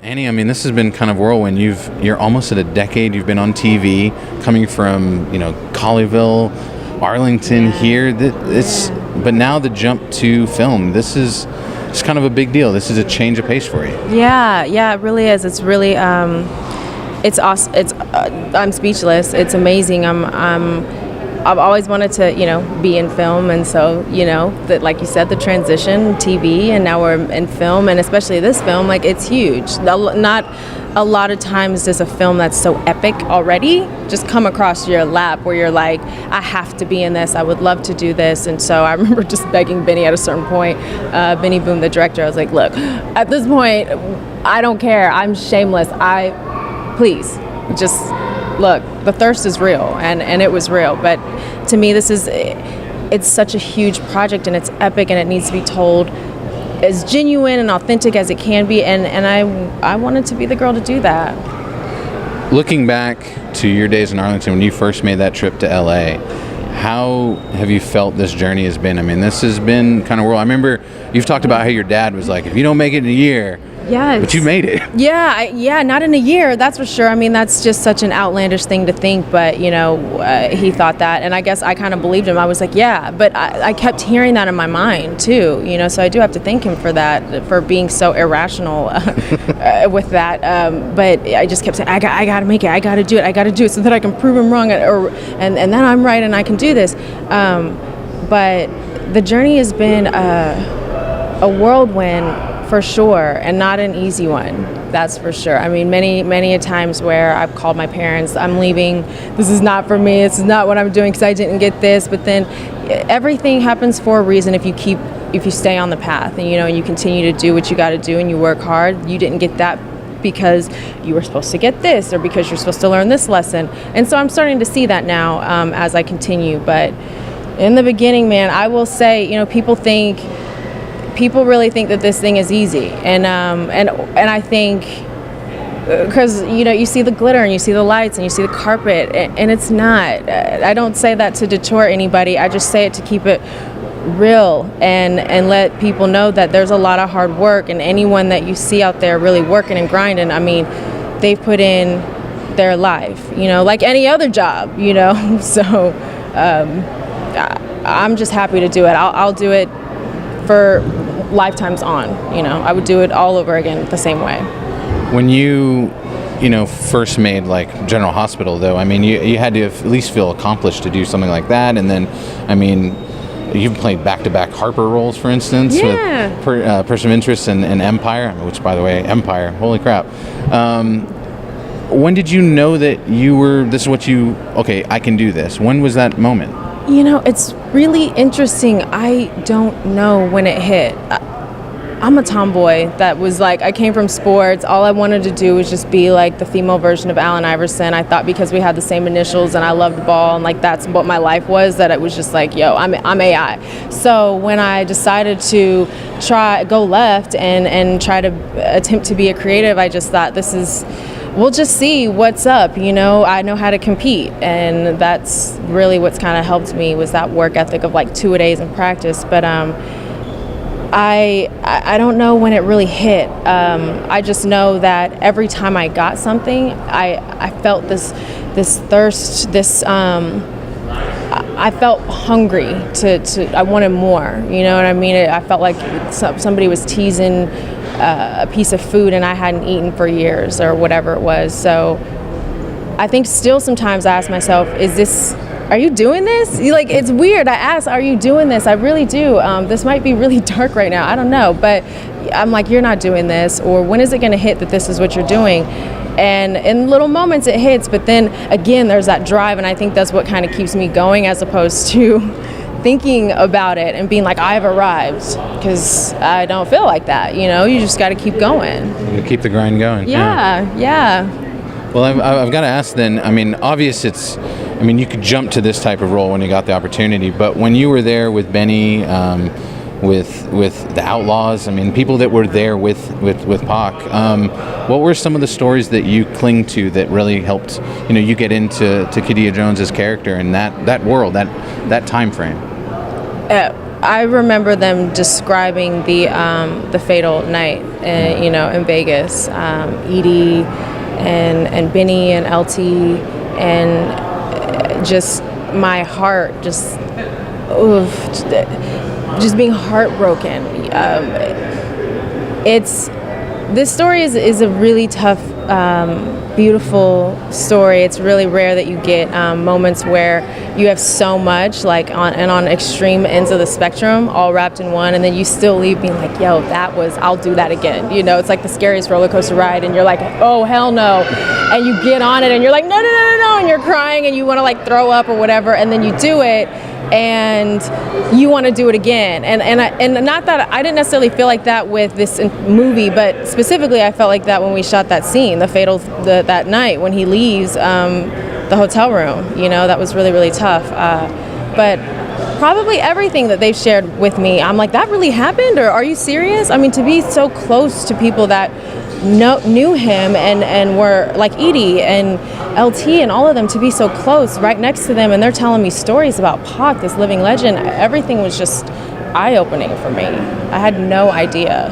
Annie, I mean, this has been kind of whirlwind. You're almost at a decade. You've been on TV, coming from Colleyville, Arlington here. But now the jump to film. This is it's kind of a big deal. This is a change of pace for you. Yeah, it really is. It's really it's awesome. I'm speechless. It's amazing. I've always wanted to, be in film, and so, that, like you said, the transition, TV, and now we're in film, and especially this film, like, it's huge. Not a lot of times does a film that's so epic already just come across your lap where you're like, I have to be in this. I would love to do this. And so I remember just begging Benny at a certain point, Benny Boom, the director. I was like, look, at this point, I don't care. I'm shameless. Please, just look, the thirst is real, and it was real. But to me, it's such a huge project, and it's epic, and it needs to be told as genuine and authentic as it can be, and I wanted to be the girl to do that. Looking back to your days in Arlington when you first made that trip to LA, how have you felt this journey has been? I mean, this has been kind of whirl. I remember you've talked about how your dad was like, if you don't make it in a year, yes. But you made it. Yeah, not in a year, that's for sure. I mean, that's just such an outlandish thing to think, but, he thought that, and I guess I kind of believed him. I was like, yeah, but I kept hearing that in my mind, too, so I do have to thank him for that, for being so irrational with that, but I just kept saying, I got to make it, I got to do it so that I can prove him wrong, and then I'm right and I can do this. But the journey has been a whirlwind, for sure, and not an easy one, that's for sure. I mean, many a times where I've called my parents, I'm leaving, this is not for me, this is not what I'm doing because I didn't get this, but then everything happens for a reason if you stay on the path, and you continue to do what you got to do and you work hard. You didn't get that because you were supposed to get this or because you're supposed to learn this lesson, and so I'm starting to see that now as I continue. But in the beginning, man, I will say, people really think that this thing is easy, and I think because you see the glitter and you see the lights and you see the carpet, and it's not. I don't say that to deter anybody. I just say it to keep it real and let people know that there's a lot of hard work, and anyone that you see out there really working and grinding, I mean, they've put in their life, like any other job, So I'm just happy to do it. I'll do it for lifetimes on, I would do it all over again the same way. When you first made like General Hospital, though, I mean, you had to at least feel accomplished to do something like that. And then, I mean, you've played back-to-back Harper roles, for instance, yeah. with Person of Interest and Empire, which, by the way, Empire, holy crap. When did you know that I can do this? When was that moment? It's really interesting. I don't know when it hit. I'm a tomboy that was like, I came from sports. All I wanted to do was just be like the female version of Allen Iverson. I thought because we had the same initials and I loved ball and like that's what my life was, that it was just like, yo, I'm AI. So when I decided to go left and try to attempt to be a creative, I just thought we'll just see what's up, I know how to compete, and that's really what's kind of helped me was that work ethic of like 2-a-days in practice. But I don't know when it really hit. I just know that every time I got something, I felt this thirst, I felt hungry I wanted more, you know what I mean? I felt like somebody was teasing a piece of food and I hadn't eaten for years or whatever it was. So I think still sometimes I ask myself, are you doing this? It's weird. I ask, are you doing this? I really do. This might be really dark right now. I don't know. But I'm like, you're not doing this. Or when is it going to hit that this is what you're doing? And in little moments it hits. But then again, there's that drive. And I think that's what kind of keeps me going as opposed to thinking about it and being like, I've arrived, because I don't feel like that. You just got to keep going. You keep the grind going. Yeah. Well, I've got to ask then, I mean, you could jump to this type of role when you got the opportunity, but when you were there with Benny, with the Outlaws, I mean, people that were there with Pac, what were some of the stories that you cling to that really helped, you get into Kidea Jones's character and that world, that time frame? I remember them describing the fatal night, in Vegas. Edie and Benny and LT, and just my heart just being heartbroken. This story is a really tough, beautiful story. It's really rare that you get moments where you have so much, like on extreme ends of the spectrum, all wrapped in one, and then you still leave being like, yo, I'll do that again. It's like the scariest roller coaster ride, and you're like, oh, hell no. And you get on it, and you're like, no, and you're crying, and you want to like throw up or whatever, and then you do it, and you want to do it again. And not that I didn't necessarily feel like that with this movie, but specifically I felt like that when we shot that scene, that night when he leaves the hotel room. That was really, really tough. But probably everything that they've shared with me, I'm like, that really happened? Or are you serious? I mean, to be so close to people that knew him and were like Edie and LT and all of them, to be so close right next to them, and they're telling me stories about Pac, this living legend. Everything was just eye-opening for me. I had no idea.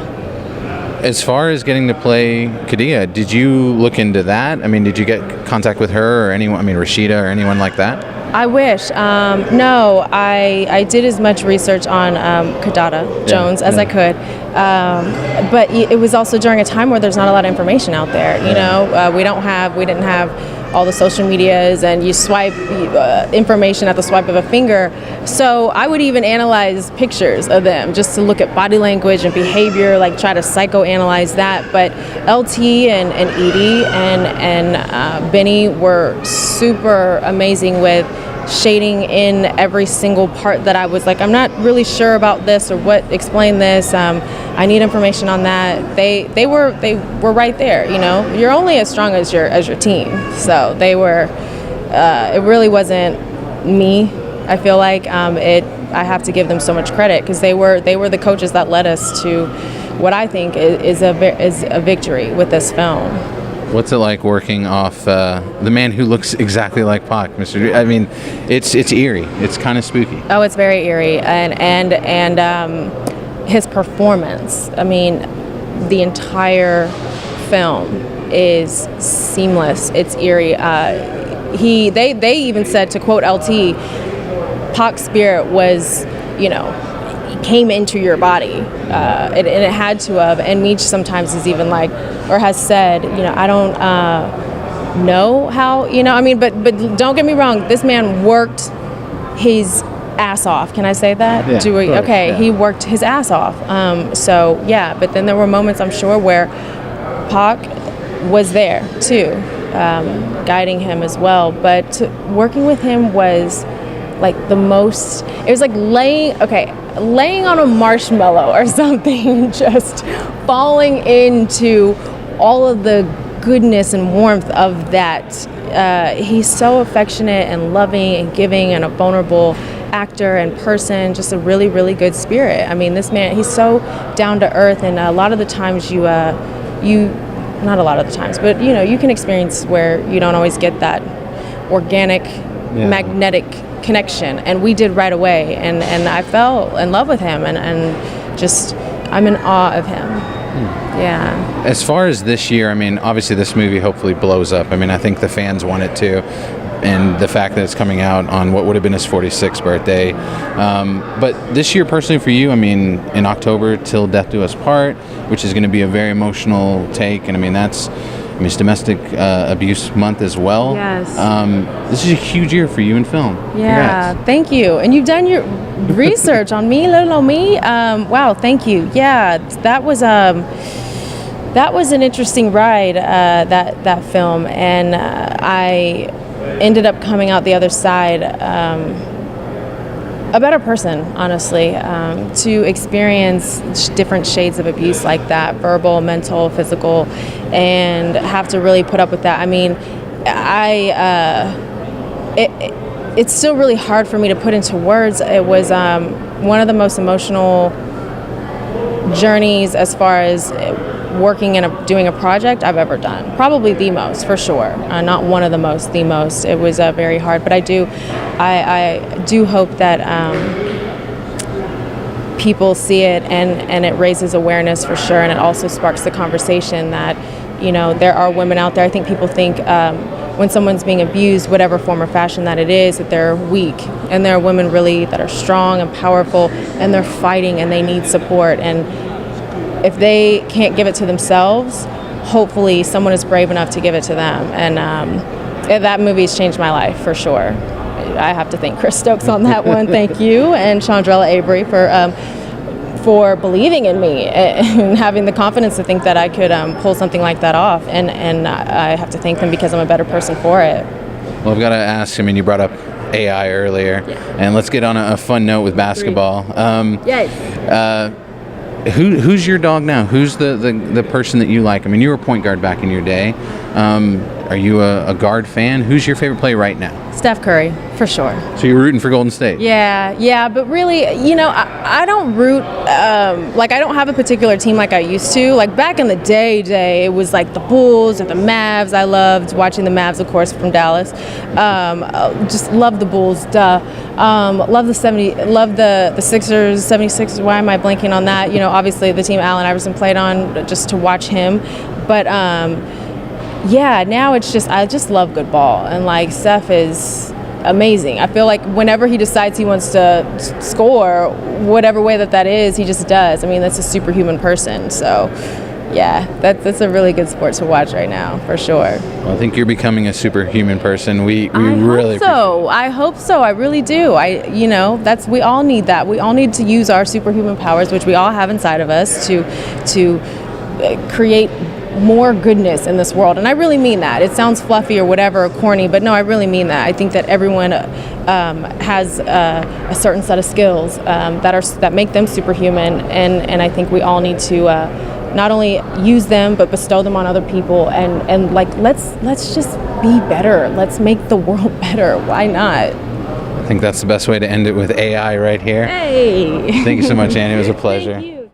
As far as getting to play Kadia, did you look into that? I mean, did you get contact with her or anyone, Rashida or anyone like that? I wish. No, I did as much research on Kadada Jones as I could. But it was also during a time where there's not a lot of information out there. We didn't have all the social medias, and you swipe information at the swipe of a finger. So I would even analyze pictures of them just to look at body language and behavior, like try to psychoanalyze that. But LT and Edie and Benny were super amazing with shading in every single part that I was like, I'm not really sure about this, or what, explain this. I need information on that. They were right there. You're only as strong as your team. So they were. It really wasn't me. I feel like I have to give them so much credit, because they were the coaches that led us to what I think is a victory with this film. What's it like working off the man who looks exactly like Pac, Mr. I mean, it's eerie. It's kind of spooky. Oh, it's very eerie, and his performance. I mean, the entire film is seamless. It's eerie. They even said, to quote LT, Pac's spirit was, came into your body, and it had to have. And Meech sometimes is even like, or has said, I don't know how, but don't get me wrong, this man worked his ass off. Can I say that? Yeah, okay, yeah. He worked his ass off. So yeah, but then there were moments, I'm sure, where Pac was there too, guiding him as well. But working with him was like the most, it was like laying on a marshmallow or something, just falling into all of the goodness and warmth of that. He's so affectionate and loving and giving, and a vulnerable actor and person, just a really, really good spirit. I mean, this man, he's so down to earth, and a lot of the times not a lot of the times, but you can experience where you don't always get that organic, magnetic connection, and we did right away, and I fell in love with him, and just I'm in awe of him. Yeah. As far as this year, I mean, obviously this movie hopefully blows up. I mean, I think the fans want it to, and the fact that it's coming out on what would have been his 46th birthday. But this year, personally for you, I mean, in October, Till Death Do Us Part, which is going to be a very emotional take, and I mean, it's domestic abuse month as well. Yes. This is a huge year for you in film. Yeah, Congrats. Thank you. And you've done your research on me, little me. Wow, thank you. Yeah, that was an interesting ride, that film, and I ended up coming out the other side a better person, honestly, to experience different shades of abuse like that, verbal, mental, physical, and have to really put up with that. I mean, it's still really hard for me to put into words. It was one of the most emotional journeys as far as working and doing a project I've ever done. Probably the most, for sure. Not one of the most, the most. It was very hard, but I do hope that people see it and it raises awareness for sure, and it also sparks the conversation that, you know, there are women out there. I think people think when someone's being abused, whatever form or fashion that it is, that they're weak, and there are women really that are strong and powerful, and they're fighting and they need support, and if they can't give it to themselves, hopefully someone is brave enough to give it to them. And that movie's changed my life for sure. I have to thank Chris Stokes on that one. Thank you, and Chandrella Avery for believing in me and having the confidence to think that I could pull something like that off. And I have to thank them because I'm a better person for it. Well, I've got to ask. I mean, you brought up AI earlier, and let's get on a fun note with basketball. Yes. Who's your dog now? Who's the person that you like? I mean, you were a point guard back in your day. Are you a guard fan? Who's your favorite player right now? Steph Curry, for sure. So you're rooting for Golden State? Yeah, but really, you know, I don't root, like I don't have a particular team like I used to. Like back in the day, it was like the Bulls or the Mavs. I loved watching the Mavs, of course, from Dallas. Just love the Bulls, duh. Love the Sixers, 76ers. Why am I blanking on that? You know, obviously the team Allen Iverson played on, just to watch him. But yeah, now it's just, I just love good ball, and like Steph is amazing. I feel like whenever he decides he wants to score, whatever way that is, he just does. I mean, that's a superhuman person. So yeah, that's a really good sport to watch right now, for sure. Well, I think you're becoming a superhuman person. We really hope so. I hope so. I really do. You know, we all need that. We all need to use our superhuman powers, which we all have inside of us, to create more goodness in this world. And I really mean that. It sounds fluffy or whatever, or corny, but no, I really mean that. I think that everyone has a certain set of skills that make them superhuman, and I think we all need to not only use them but bestow them on other people, and like let's just be better. Let's make the world better. Why not? I think that's the best way to end it, with AI right here. Hey. Thank you so much, Annie. It was a pleasure. Thank you.